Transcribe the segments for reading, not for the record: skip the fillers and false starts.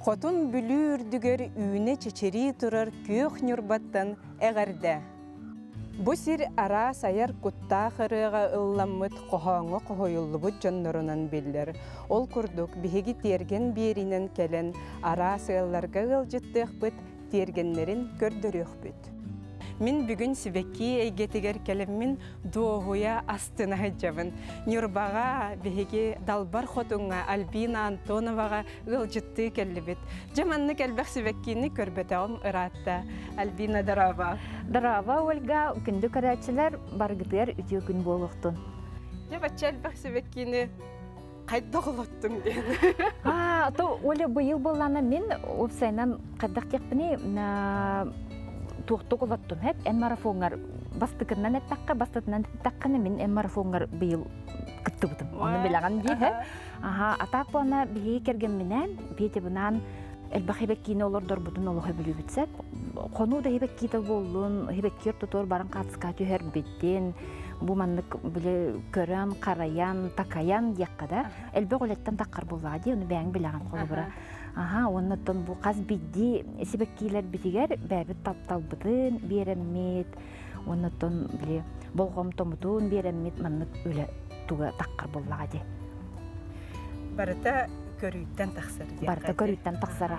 Хотун бүлүрдүгөр үүне чечери турар күйөх нюрбаттан эғарда. Бу сир ара саяр кутта хырыга ылламмыт кохоңо кохойуллубут жоннорунан биллер. Ол курдук биһиги терген беринен келен ара сыялларга ылжыттыахпыт тергеннерин көрдөрүөхпүт. Мин бүгүн сибекки эйгетигер келеммин дуохуя астына жабын. Нюрбага биһиги далбар хотуңа Альбина Антоновага ылжытты келлибит. Жаманны келбек сибеккини көрбөтөгөм ыраатта. Альбина дараба. Дараба Ольга, күндү карачылар баргытыр үтө күн болуктун. Жабача элбек сибеккини кайда голоттуң ден. То Оля быйыл боллана мен опсайнан кадак кепни на туктук олоттум хеп эн марафонгар бастыкынан эттакка бастытынан эттакканы мен эн марафонгар быйыл кыттыбытым. Оны билаган ди хеп. Атак бана бии керген менен бите бунан элбахибеккини олордор бутун олохой билүбүтсеп кону да хибекките болдун хибеккер тутор баран катыска түһөр биттен бу маннык биле көрөн караян такаян яккада элбек олеттен таккар боллади уну бәң билаган колубура оннотон бу каз бидди сибеккилер битигер бәбит тапталбытын береммит оннотон биле болгом томутун береммит маннык үле туга таккар боллади барыта көрүттен таксар ди. Барта көрүттен таксар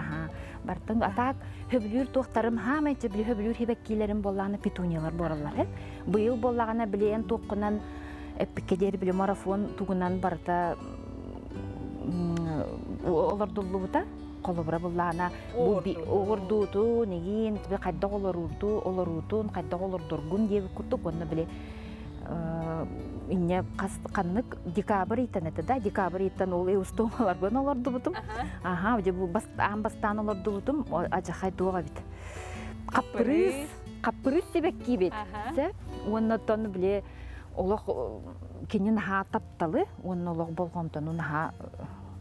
Бартын атак хөбүлүр тохтарым хамайчы биле хөбүлүр хибеккилерин болланы петуниялар боралар хеп. Быйыл боллагана билен токкунан эпикедер биле марафон тугунан барта олордуллубута колобура боллана бу ордуту негин бе кайда олорутун кайда олордургун деп курдук онна биле инне каннык декабрь итенете да декабрь итен ол эустомалар бен олорду бутум же бу бастан олорду бутум ажахай туга бит капрыз себекки бит се оннотон биле олох кенин ха тапталы онно олох болгонтон уна ха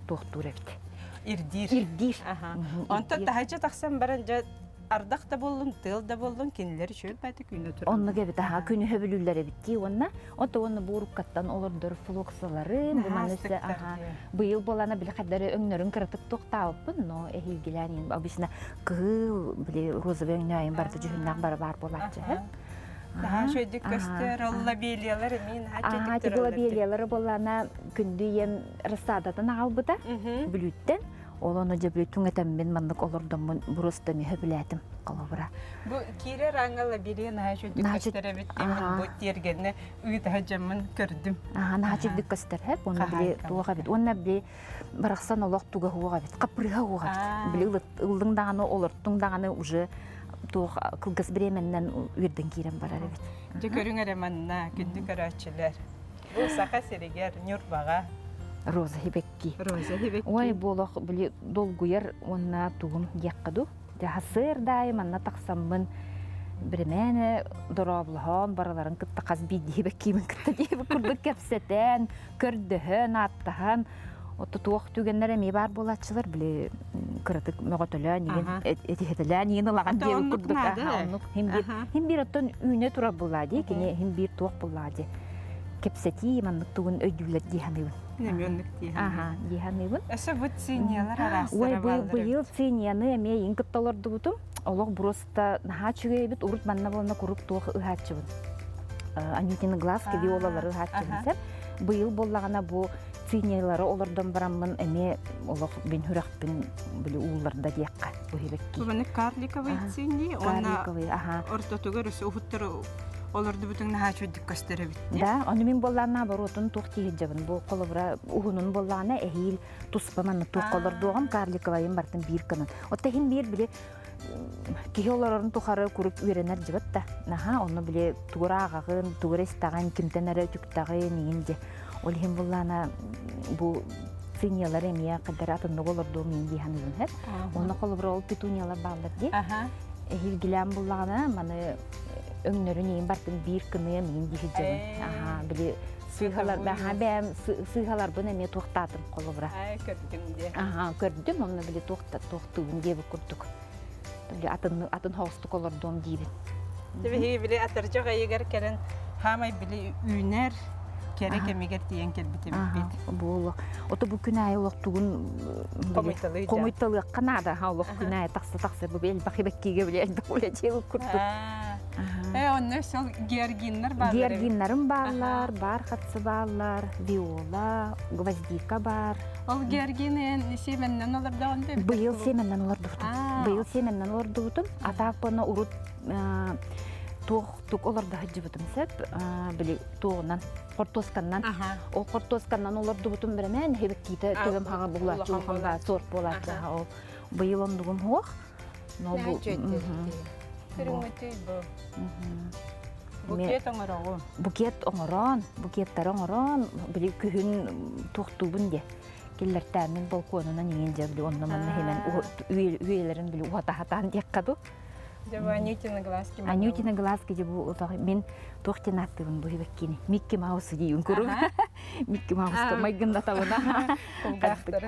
тохтур бит ирдир онто тахача таксам баран ардак да болдун, тыл да болдун, кинилер шөл бәті күні тұрды. Онны кебет, күні хөбілілері бітті, онна. Оны буыруккаттан олордыр флоксаларын, бұманысы, бұйыл болана білі қадары өңнөрін кірітік тоқтауыппын, но әйілгіләнен, обычно кыл, білі розовы өңнөйін барды жүхіннақ бар болатшы. Шөйдік көстер, олла бейлиялары мен хачетік тұралар. Бейлиялары болана күнді ем растадатын албыда, бүліттен. Олону жабылы түңетем мен мандык олордомун бурустами хөбүләтим колобура. Бу кире раңала билен хашыдык көстөрөбүт бу тергенне үйдө хажамын көрдүм. Нахачыдык көстөр хеп, оны биле туга бит. Оны биле бараксан олох туга хуга бит. Капрыга хуга бит. Биле ылдың даганы олортуң даганы уже туга кылгыс бременнен үрдөн кирен барар бит. Же көрүңөр манна күндү көрөчүлөр. Бу сака серегер Нюрбага Роза Хибекки. Ой, болох биле долгуяр онна тугум яккаду. Жахасыр дайым анна таксаммын биремене дороблахан бараларын кытта казбиди Хибеккимин кытта деп курдук кепсетен, көрдөһөн аттахан. Отто туох түгеннер эми бар болатчылар биле кырытык мөгөтөлөн деген этихетелен ени лаган деп курдук. Хим бир оттон үйнө тура буллади, кене хим бир туох буллади. Кепсети маннык тугун өйдүлөр диханыбын. Немённык диханыбын. Диханыбын. Эсе бу циньялар арасында балдыр. Ой, быйыл циньяны эме инкытталарды бутум. Олог просто наха чүгөйбүт урут манна болна куруп туох ыхачыбын. Анютины глазки виолалары ыхачыбын. Быйыл боллагана бу циньялары олордон бараммын эме олог бен хүракпин биле ууларда диякка бу хибекки. Буны карликовый циньи, она ортотугөр уфуттар оларды бүтүн хачыдык көстөрөбүт. Да, аны мен болларына баротун тохти жабын. Бу колобура угунун болларына эхил туспаман тохолордугам карликовайын бартын бир канат. Отта хин бир биле кихолорун тухары куруп үйренер жабатта. Наха, оны биле тугурагагын, тугурестаган кимтенере түктагын инде. Ол хин болларына бу циньялар эмия кадар атын олорду мен диханын хеп. Оны колобура ол петуниялар балдар ди. Эхил гилам болларына маны өңнөрүн эң бартын бир кыны мен дихижем. Биле сыйгалар бәм сыйгалар буны мен токтатым колобура. Көрдүм де. Көрдүм, аны биле токтугун деп курдук. Биле атын хостук олордон дейбит. Тебе биле атыржага егер келен хамай биле үйнер Керек эмигер тиен келбите бит. Бул. Ото бу күнай олоктугун комуйталы канада халык күнай таксы бу бел бахибеккиге биле буле жел куртук. Онны сол георгиннар бар. Георгиннарым барлар, бархатсы барлар, виола, гвоздика бар. Ол георгинен семеннен олар дагында. Быйыл семеннен олар дутум. Быйыл семеннен олар дутум. Атапны урут тук олар да хыжыбытым сеп, били тугунан кортосканнан. Ол кортосканнан олар дутум беремен хебекките төлөм хага була чулханга сорт болат. Ол быйыл ондугум хох. Но бу Көрүңөтөй бу. Букет оңороо. Букеттер оңорон, били күһүн туктубун де. Киллертәмен балконунан иңенже били оннан hemen үелерин били уата-хатан деккаду. Анютины глазки. Анютины глазки де бу мен тохтинаттыбын бу хебеккини. Микки Маус дейін көрүм. Микки Мауска майгында табына.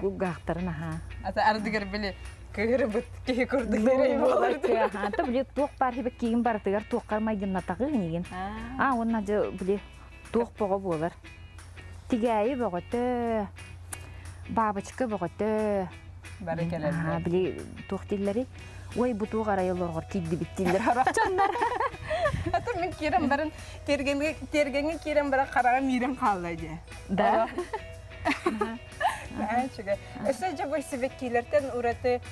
Кулгахтарын аха. Ата ардыгар били көрүбүт кээ көрдүк берей болорду. Ата били тох бар хебеккигин бардыгар тохкар майгында тагы неген. Онна же били тох бого болар. Тигәй боготы. Бабочка боготы. Баракелер. Били тохтиллери. Ой, буту гарайларга кидди биттилер харачаннар. Ата мен кирем барын тергенге кирем бара карага мирем калды. Да. Ачыга. Эсеже бу себеккилерден ураты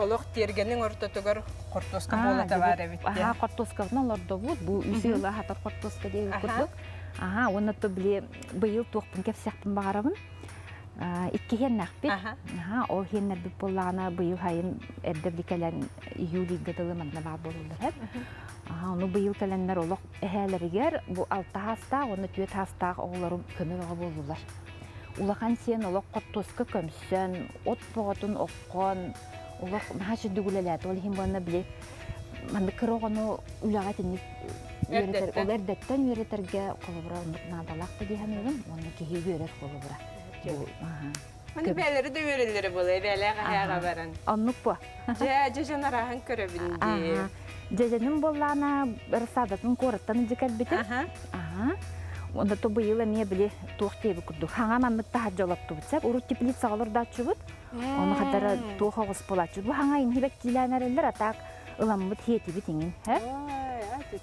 олох тергенин ортотугар кортоска болата бар бит. Кортосканы олордо бу үсүлө хатар кортоска деп көрдүк. Оны то биле быйыл тохпун кепсяктын багарабын. Икки хеннак бит. Ол хеннер бит боллана быйыл хайын эрдебликелен июль гыдылымында бар болулар хеп. Оны быйыл келеннер олох эхелеригер бу 6 хаста, оны 4 хаста огларым көмөгө болдулар. Улахан сен олох кортоска көмсөн, от боготун оккон, олох хашы дүгүлелет, ол хим бана биле. Манда кырогону улага тени үйрөтөр, ол эрдеттен үйрөтөргө колубура надалакты дегенем, оны кеге үйрөт колубура. Мана белери де үйрөлөрү болой, беле гаяга баран. Аннук бу. Жанарахан көрөбүнди. Жеженин боллана рсадатын кораттан жекер битим. Онда то быйыл эме биле тохтеби курдук. Хаңаман мытта жолопту битсеп, урут теплица алырда чубут. Оны катара тохогус болачу. Бу хаңайын хебек киланерлер атак ыламбыт хети битиңин, хэ?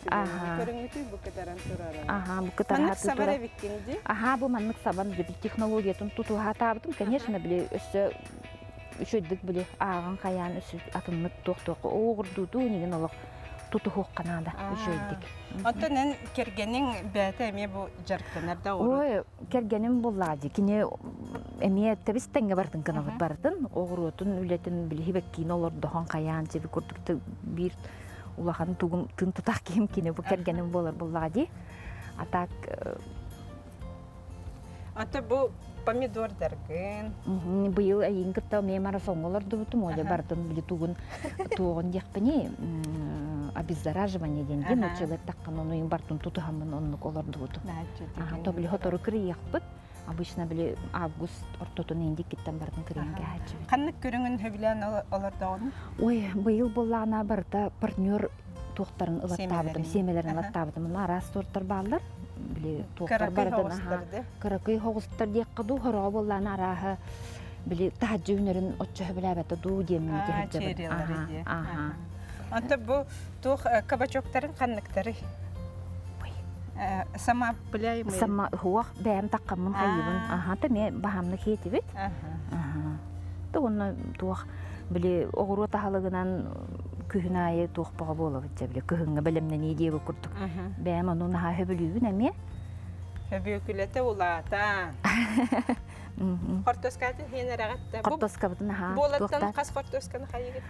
Көрүңүтү бу катаран турара. Бу катара сабара биккенди. Бу маннык сабан бир технологиятын туту хатабытым, конечно, биле өсөдүк биле аган каян өсө атымнык тохток огурдуу неген олок туту хокканада өсөдүк. Отонен кергенин бәте эме бу жарктанарда ор. Ой, кергенин буллади. Кине эме тебистенге бардын канагыт бардын. Огурутун үлетин биле хибеккин олордо хон каян жеби көрдүктү бир улахан тугун тын тутак кем кине бу кергенин болор буллади. Атак Ата бу помидор дерген. Быйыл айынгытта мемара соңолорду бутум оле бардын биле тугун тугун декпени обеззараживание денген учелет таккан ону имбартын тутухамын онну колорду бутум. То биле хотору кирияқпыт. Обычно биле август ортотун индик киттен бардын киренге хачы. Каннык көрүңүн хөбүлөн олорда оны? Ой, быйыл боллана барда партнер туктарын ылаттабытым, семелерин ылаттабытым. Мара сорттар балдар. Биле туктар бардын. Каракый хогустар деккаду хоро боллана арахы биле тахажы үнөрүн отчо хөбүлөбөтө ду демин деп. Anta bu tuh kabachokların kanlıkları. Sama bilay mı? Sama huwa bäm taqqamın hayыбын. Ta men bahamны кетибит. Та onu tuh bile oğru tahalыгынан kühünayı tuh bağa bolabıt bilе kühüngө белемне не деп курдук. Бәм onu наха хөбүлүгүн эме. Хөбүкүлете улата. Кортоскаты хенерагатта. Кортоскабытын ха. Болаттан кас кортосканы хайыгыт.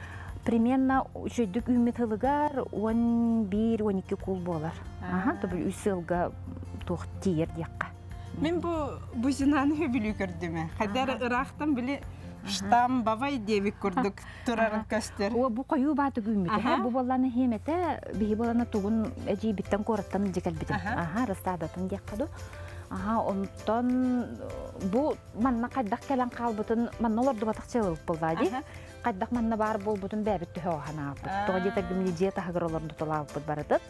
Примерно жөйдүк үммет хылыгар 11-12 кул болар. То бил үсөлгө тух тиер дияққа. Мен бу жинаны хөбүлү көрдүм. Кадар Ирактан биле штам бабай деп көрдүк турарын көстөр. Бу кою баты үммет. Бу баланы хемете бии баланы тугун эжи биттен кораттан жекел битим. Растадатын дияққаду. Онтон бу манна кайдак келен калбытын маннолорду батакчылык болду. кайдак манна бар болбутун бәбит төһөгана. Тоға дете гимли диета хагыролорун туталап барытып.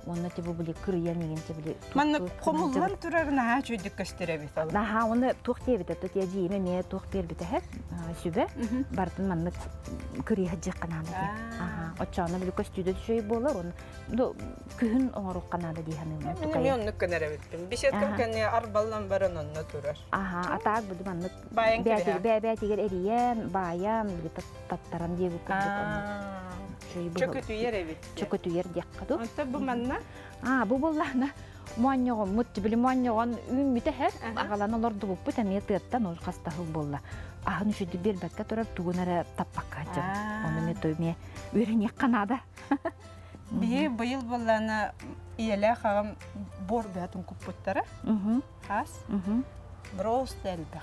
Онна тибу били кырыя неген тибли. Манна комуллан турарына чөйдүк көстөрөбүт ал. Наха оны тух тебит, то те жиме ме тух бербит хэ. Сүбе бартын манна кырыя жаккана. Очаны били көстүдө шөй болор. Он күн оңорук канада диханы. Мен онны көнөрөбүтүм. Бишеткен кene арбаллан баран онна турар. Атаак буду манна Баян бәбәтигер эриен, баян били таттаран дебу күндүк. Чөкөтүер эбит. Чөкөтүер дяккаду. Онта бу манна? Бу боллана мооньогон мутти били мооньогон үмүтэ хэ агалан олорду буппут эме тыттан ол кастахыл болла. Ахын үшүдү бербекке турар тугунара таппакка жа. Оны ме тойме үрүнек канада. Бие быйыл боллана иеле хагам бор бятын куппуттара. Хас. Броус делбек.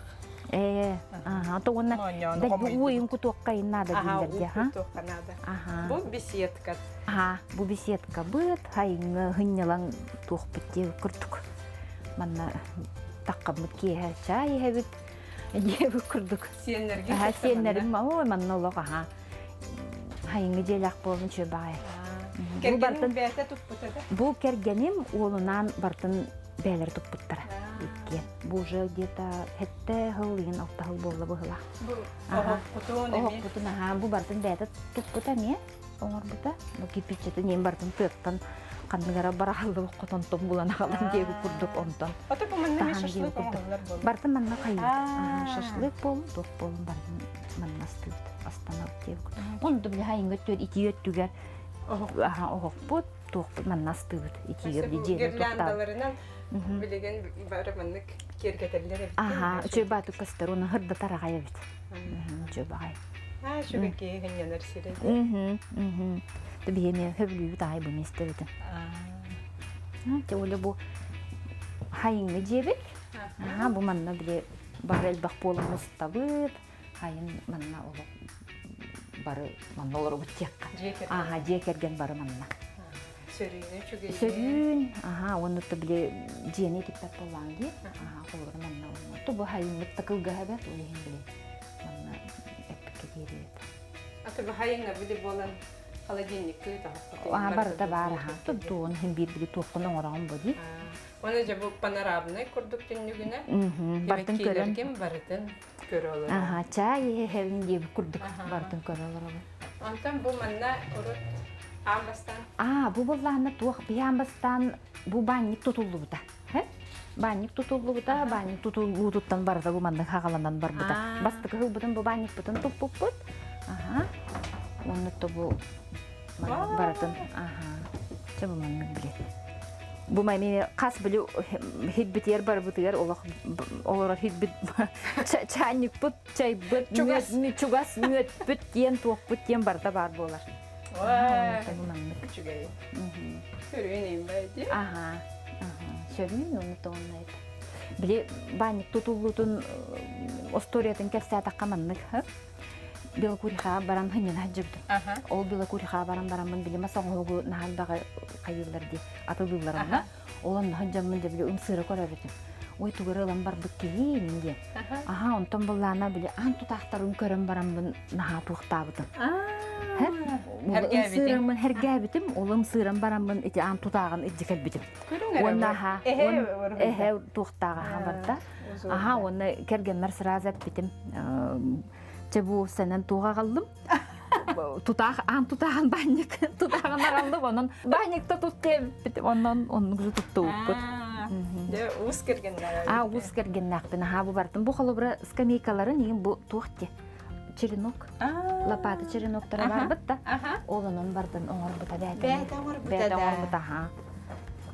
То онна да уйын кутуоккайын нада диндерде, ха? Бу беседка. Бу беседка быт, хайыңы хыннялан туохпытте күрдүк. Манна таккамыт кие чай хебит, дебі күрдүк. Сенерге? Сенерім, манна олоға, хайыңы желак болын чөй бағай. Кергенім бәті тұппытады? Бу кергенім олынан бартын бәлер тұппыттара. Бу же где-то хетте хылын, алта хыл болы бұғыла. Оғық бұтын, бу бартын бәті тұппыта не? Оңыр бұта? Бу кипичеті нем бартын тұяқтан қандығара барағылы бұқытын тұм бұлана қалын дегі күрдік онтан. Ата бұл манна ме шашлық оңғылар болы? Бартын манна қайы. Шашлық болы, доқ болын бартын манна стылды. Астанап дегі күрдік. Онды білі хайыңғы төр ити өттігер. Оғық бұт, доқ бұт манна стылды. Ити ерді жері тоқтап. Билеген бары маннык кергетерлер эбит. Чөй баты көстөр, оны хырда тарағай эбит. Чөй бағай. Шуга кей хынянар сиреде. Бейеме хөблүйбіт ай бұл месті бітін. Те олы бұл хайыңы жебек. Бұл манна біле бары әлбақ болын мұста бұд. Хайын манна олы бары манна олары бұд текқа. Жекерген бары манна. Сөрін, оны біле жені теппәк болған ге. Қолыр манна олы. Бұл хайыңы тақылға әбәт олығын біле. Манна әппікі дейді ет. Аты бұл хайыңа біле болан холодильник күйті ақпаты? Бары да бары. Тұн хем бір біле туқын оңырағын бұды. Оны жа бұл панорамны күрдік түнігіне. Бартын көрін. Кейлерген барытын көрі олар. Чай хевін деп күрдік бартын көрі олар. Онтан бұл манна ұрыт амбастан? Бұл болағына туақ бей амбастан бұл банник тұтылды бұта. Банник тұтылды бұта, банник тұтылды тұттан барда бұл мандың қағаландан бар бұта. Бастықы ғыл бұтын бұл банник бұтын тұп-бұт. Оны тұбы баратын. Ча бұл маңның біле. Бұл мәймені қас білі хитбіт ер бар бұтығар, олар хитбіт чайник бұт, чай бұт, чугас мөт бұт, ен туақ бұт, ен барда бар болар. Чугай. Көрейін бәйді? Сөрін, оны тоғын айды. Біле банник тұтылудың осториятын кәпсә таққаманның. Белокуриха баран хынын хаджыбды. Ол белокуриха баран барамын біле масаң оғы нағалдағы қайыларды атылдыларына. Олон хаджамын да біле ұмсыры көрәбетім. Ой тугары олан бар бүккеге менде. Онтан боллана біле ан тұтақтарын көрім барамын наға туқтабыдым. Ұмсырымын әргәбетім, ол ұмсырым барамын ете ан тұтағын үддекел бітім. Оннаға, әхе туқтаға барда. Оны кергенлер сыразап бітім. Чебу сенен туға қалдым. Тұтағын банник, тұтағын ағалдым, онын банникті тұттеп, онын күзі тұтты өкпіт. Уыз кергенлер? Уыз кергенлер. Бұл бардым. Бұл қолы бұры скамейкаларын ең бұл туқты. Черенок, лопаты череноктары бар бұтта. Олының бардым оңыр бұта бәді. Бәді оңыр бұта.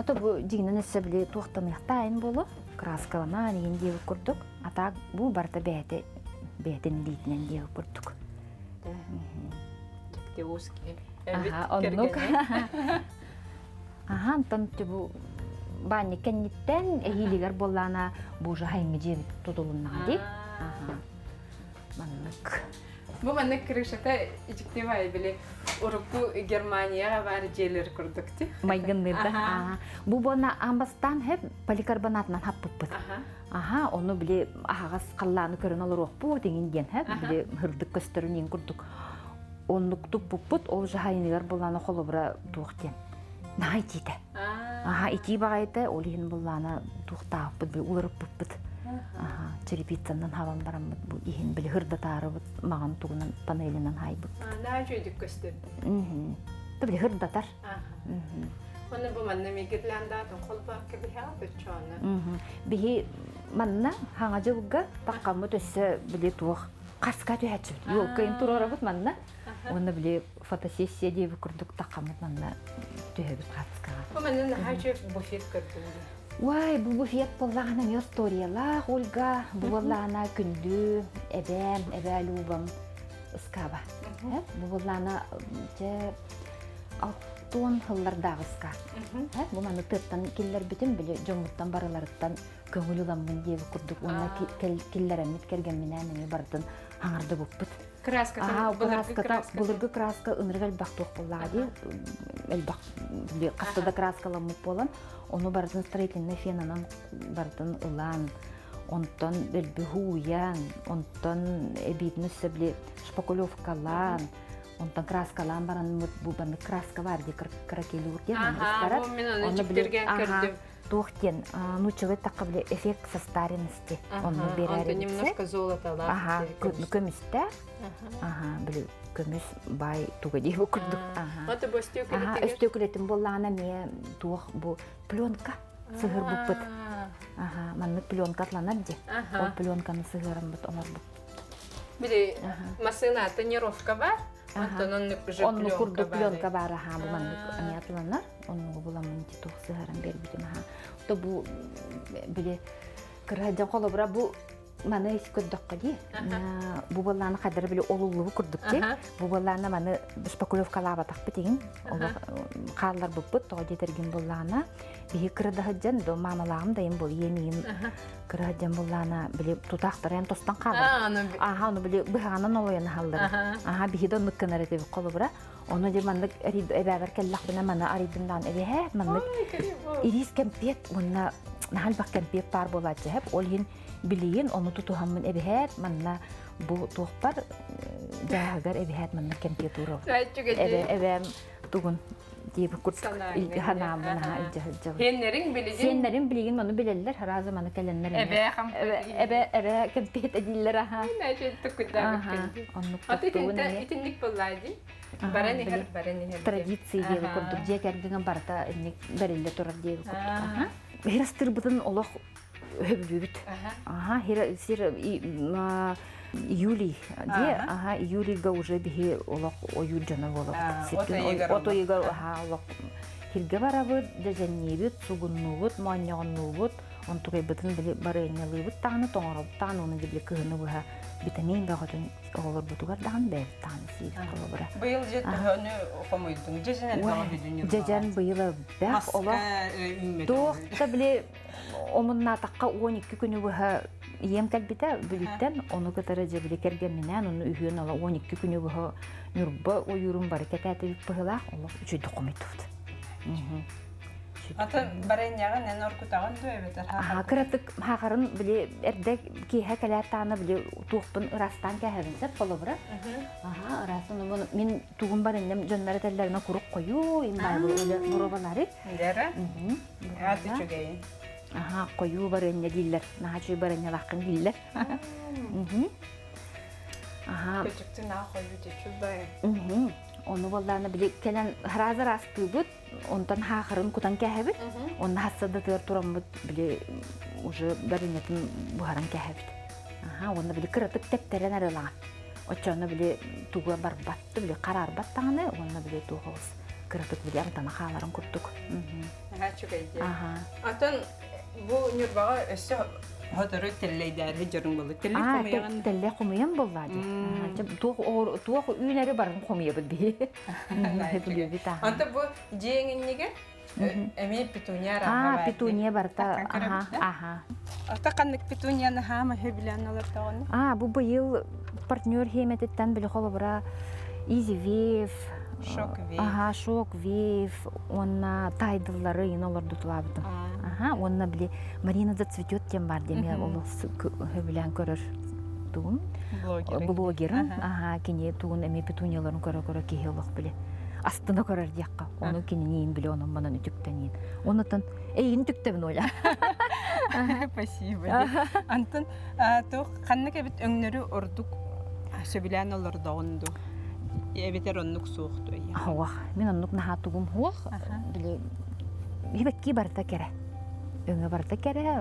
Ото бұл дегінен әсі біле туқтан ұқтайын болу. Краскалама неген деу күрдік. Атақ бұл барды бәді. Бәдін дейтінен деу күрдік. Тіпте ұзке. Оннық. Антон бұл банник кәнеттен әйелігер болана бұл жа хайыңы жебіп тұтылыннаға де. Маннық. Бу маны крышата ичиктебай биле урукку Германияга бар жерлер курдук ти. Майгыннырда. Бу бона амбастан хеп поликарбонатынан хаппыппыт. Оны биле ахагас калланы көрөн алыр окпу деген ген хеп биле хырдык көстөрүнөн курдук. Оннуктук пуппут ол жахайнылар буланы холобра туктен. Най тиде. Ити багайта олин буланы туктааппыт биле улырып пуппут. Черепицандан хаван барамыт бу ихин биле хырда тарыбыт маган тугунан панелинен хайбыт. Най жөйдүк көстөр. Биле хырда тар. Оны бу манна мегирландатын колба кебиха бечона. Бихи манна хаңа жылга таккамы төссө биле тух каска төһәчү. Юк, кайын турарабыт манна. Оны биле фотосессия дип курдук таккамы манна төһәбит каскага. Бу манна хажы буфет көрдүм. Вай, бу буфет боллагана мё историялар, Ольга, бу боллагана күндү, эбе любам скаба. Бу боллагана же алтын хыллардагыска. Бу маны тыттан киллер битим биле жоңуттан бараларыттан көңүл уламын дип курдук. Онна киллерем кирген менен бардын аңарды буппут. Краска, булыргы краска ыныргал бактук боллагы. Элбак биле кастада краскаламык болан. Onu bardın streitlinde fenanın bardın ılan, ondan elbihuyan, ondan ebidnüsse bile şpakulovkalan, ondan kraskalan baran bu bana kraska var diye krakelur diye. Bu minanı çıktırgen gördüm. Тухтен, ну человек так бile эффект состаренности. Он берет. Он немножко золотала. Көмүстө. Бile көмүс бай туга дип окурдук. Аты бу өстөкүлетим боллана ме тух бу пленка сыгыр буппут. Манны пленка атланар ди. Ол пленканы сыгырым бут онор бу. Биле масына тренировка бар. Он курдук пленка бар бу манны ани атланар. Onu bulamın ki toh sığaran berbitim То бу биле кыраҗан колобра бу маны искөддөккө ди. Бу балланы кадыр биле олулуу курдук ди. Бу балланы маны шпакулевкалаба такпы деген. Каллар буппут то жетерген балланы. Бии кырдаҗан до мамалагым дайым бул емиим. Кыраҗан балланы биле тутактырын тостан калды. Аны биле быганан олояны халлар. Бии да ныкканар деп колобра. Onu demandık ebeber kellak bana mana aridindan ebehe mandık iris kempiyet ona nahal bak kempiyet par bolacak hep olhin biliyin onu tutuhamın ebehe manna bu tohpar jahagar ebehe manna kempiyet uro ebe tugun diye bir kurt hanam bana icahcah senlerin biliyin onu bilirler her zaman kellenler ebe kempiyet ediller ha ne çok güzel onu itinlik bolaydı Барани хер. Традиции диye kurduk. Jekerdiğin barda ник берилде турар диye kurduk. Herastır butun олох höbübüt. Сир июли диye. Июльга уже биги олох оюджана болот. Ото егар олох хирге барабыт, деженнебит, сугуннубут, маньягыннубут, онтугай бутун биле барыйнялыбыт таны тоңороб таны оны дибле кыгыны буга витамин багатын олор бутугар даган бер таны сиз колобра. Быйыл жетөөнү окумойдуң. Жеженен бага бидүнү. Жежен быйыл бак олох. Тохта биле омунна такка 12 күнү буга ем калбите бүлүттен оны кытары же биле керген менен оны үйүн ала 12 күнү буга нурба оюрум баракат атып быгыла олох үчү документ. Ата барайняга нен оркутаган дөбетер. Кыратык хагарын биле эрдек киһә калар таны биле тугпын ырастан кәһәбенсә полобра. Ырасын мен тугын бар инем жоннары телләренә курук кою, имбай булы буробалары. Дәре? Аты чөгәй. Кою бар инде дилләр. Нахачы бар инде лакын дилләр. Көчүктүн ахою дечүбай. Onu vallahi bile kelen hazır astı ondan haqırın kutan kəhəbit. Onun hasada turamıt bile уже barınetin buharan kəhəbit. Onu bile kırıtık tepteren arılan. Oçanı bile tuğa barbattı bile karar battağını onu bile tuğuz. Kırıtık bile amtana xaların kurttuk. Çok iyi. Atan bu nürbağa ösü Hatırı telleyder hicrın bolu. Telle komayan bolladı. Tuğ üyleri barın komaya bildi. Anta bu jeğinniga emi pitunya raha. Pitunya barta. Ata kanlık pitunya'nı hama hebilen alır tağını. Bu yıl партнер хемететтен білі қолы бұра Easy Wave, Shock Wave, онна тайдылары оларды тұлабыдым. Онна біле Марина зацветет тем бар деме, ол білен көрір туғын. Блогерін, кене туғын әме петунияларын көрі кейелік біле. Астына көрір дейққа, оны кене нейін біле, оның мұнан үтіктен ейін. Онытын, әйін түктебін ойла. Спасибо. Антон, қаннық әбіт өңнері ұрдық сөбілән олар дауынды. Әбетер оннық суықты. Мен оннық наға туғым хуақ. Ебекке барда кәрі. Өңі барда кәрі,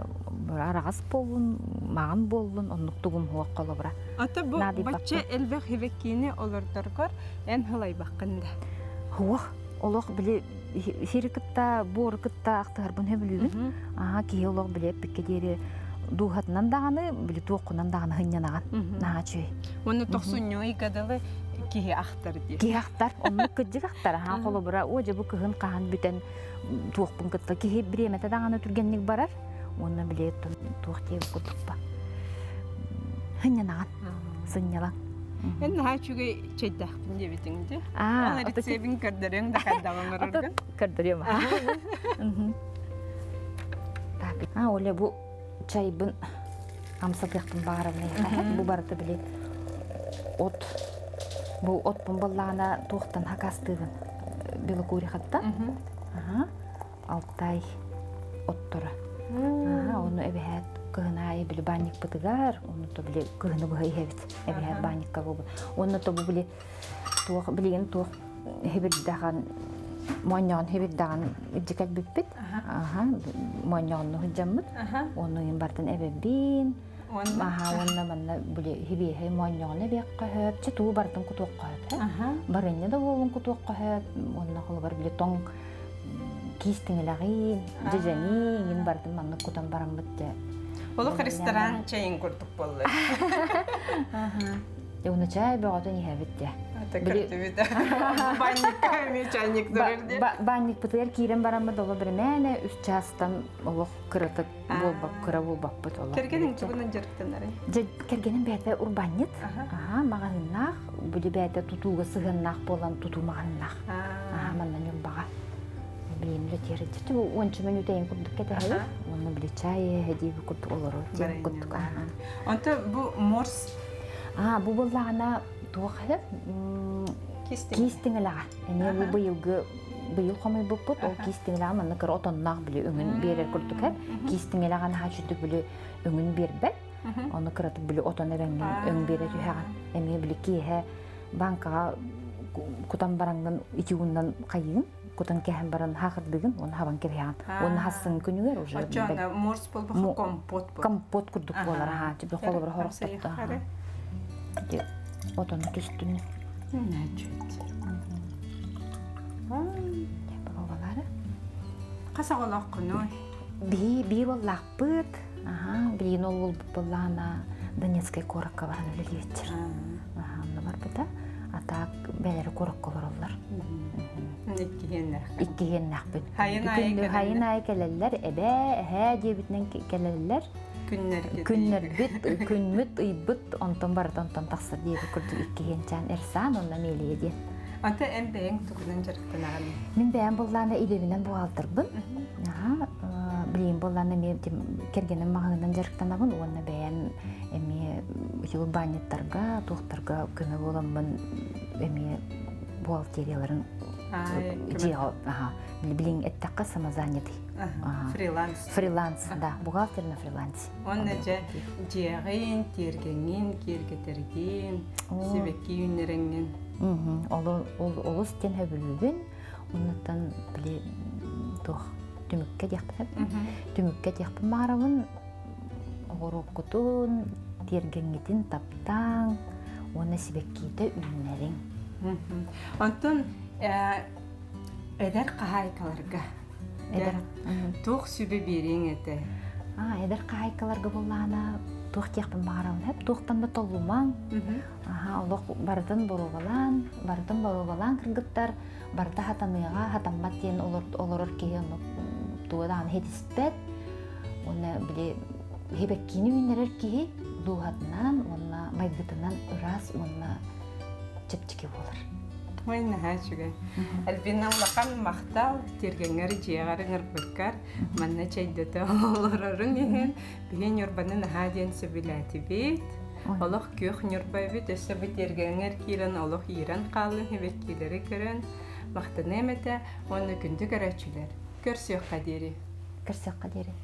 арағас болын, маған болын, оннық туғым хуақ қолы бұра. Ата бұл бача әлбәқ ебеккені олардарға ән хылай баққында. Хуақ, олық біле херікітта, борықытта ақтығар бұн өбілігін. Кейі олық біле беккедері дуғатынан дағаны, біле туыққынан дағаны ғынянаған. Наға чөй. Оны тоқсын нөй қадалы кеге ақтар де. Кеге ақтар, оны күддік ақтар. Қолы бұра, өже бұл күғын қаған бүтен туықпын күтті. Кеге біреметі дағаны түргеннік барар, оны біле туық дейі күддік ба. Ғынянаған, сынялан. Мен наға чүге чайдақпын дебетіңді. Ол рецебін көрдірің да қаддағын ұрырғын. Көрдірем. Оле бұл чайбын амсатықтың бағарымын. Бұл барыты біле от. Бұл отпын болағына туықтан хақастығын білі көре қатта. Алтай оттыры. Оны әбәйәт күғына әбілі банник бұтығар. Оны то біле күғыны бұға ехебет. Әбәйәт банникка бұл. Оны то бұл біле білеген туық хебелдіған Мойнағын хебелдіған үддекәл бүппет. Мойнағын хүджамыд. Оны ең бартын әбәбін. Онна манна бүле хебеhe мойнағын әбәк қағып. Четуы бартын күтуық қағып. Барынне да болын күтуық қағып. Онна қолы бар біле тоң кейстіңілағын, жежәнен бартын манны күтан баран бұтты. Олық ресторан чайын көрдік болды. Оны чай бұғатын ехәбітті. Көрдібеді. Банник көме чайник дұрырды. Банник бұтығар кейрен баран бұд олы бір мәне үст частан олық күрітік болбақ, күрі болбақ бұд олы. Кергенің түгінің жүріктен әрі? Кергенің бәді урбанет. Мағанынақ, бүлі бәді тұтуғы сығыннақ болан тұту мағанынақ. Маннан ел баға. Білейін үлі тері жүрді. Оншы мен өтейін күрдік кәді әлі. Оны білі чайы, әдейбі күрдік олыры. Онты бұл морс? Бұл болағына туақылы кейстіңіліға. Әне бұл бұйыл қомай бұппыт, ол кейстіңіліға мәні кір отоннақ білі өңін берер күрдік әп. Кейстіңіліған ға жүрдік білі өңін бербәт. Оны кіратып білі отон әбәңнен өң берер үйәған. Әме білі кейі банкаға күтан бараңдан икеуіндан қайығын. Күтан кәхін баран хақырдығын, оны хабан кереяған. Оны хасын күнігер уже. Очана морс бол бұқы компот бол. Компот күрдік болар. Жібі қолы бір хорықтықты. Отаны түстіні. Нәчет. Бағалары. Қасақ олақ күні? Бей олақ бұд. Білейін ол болағына Донецкай корыққа баран өлі еттер. Оны бар бұда. Атақ бәлері корыққа бар олар. Иккеген нәқпін. Хайын ай кәлелер, әбә, әхә дебітінен кәлелер. Күннер бүт, күнмүт, ұйбыт, онтан барыд, онтан тақсыр дейді күрді иккеген чан әрсан, онна мейлі еден. Ата ән бәйін түгінен жарықтан ағын? Мен бәйін болғаны идебінен бұғалтырбын. Білейін болғаны кергенім мағынан жарықтан ағын, онна бәйін әме банеттарға, туқтарға көмі боламын әме бұғалтерияларын Блин, это такая самозанятый. Фриланс. Фриланс, да. Бухгалтер на фрилансе. Он же диагин, тергенин, киргетерген, себеккиюнеренген. Олы стен хөбүлүгүн, оннан биле тох түмүккө жакпын. Түмүккө жакпын марабын. Орокутун, тергенгитин таптаң, оны себеккийде үннерин. Антон эдер кахайкаларга. Тух сүбе берең эте. Эдер кахайкаларга боллана тух жакпын барабын. Хеп тухтан да толумаң. Олох бардын боругалан кыргыттар, барда хатаныга, хатаммат ден олорор кеген туадан хетиспет. Оны биле хебеккини үннерер ки дугатынан, онна майгытынан ырас уонна чепчики болар. Ой, нахачугай. Альбина улақан мақтал, тергеңер жиғарыңыр бұккар, манна чайдыты оларарын еген, біген юрбаны наха ден сөбіләті бейт. Олық күйіқ нүрбай бет, өсі бұт тергеңер кейлін олық иран қалын, хебет кейлері көрін. Мақтаны әметі, оны күнді көрәчілер. Көрсіқ қадері. Көрсөк кадери.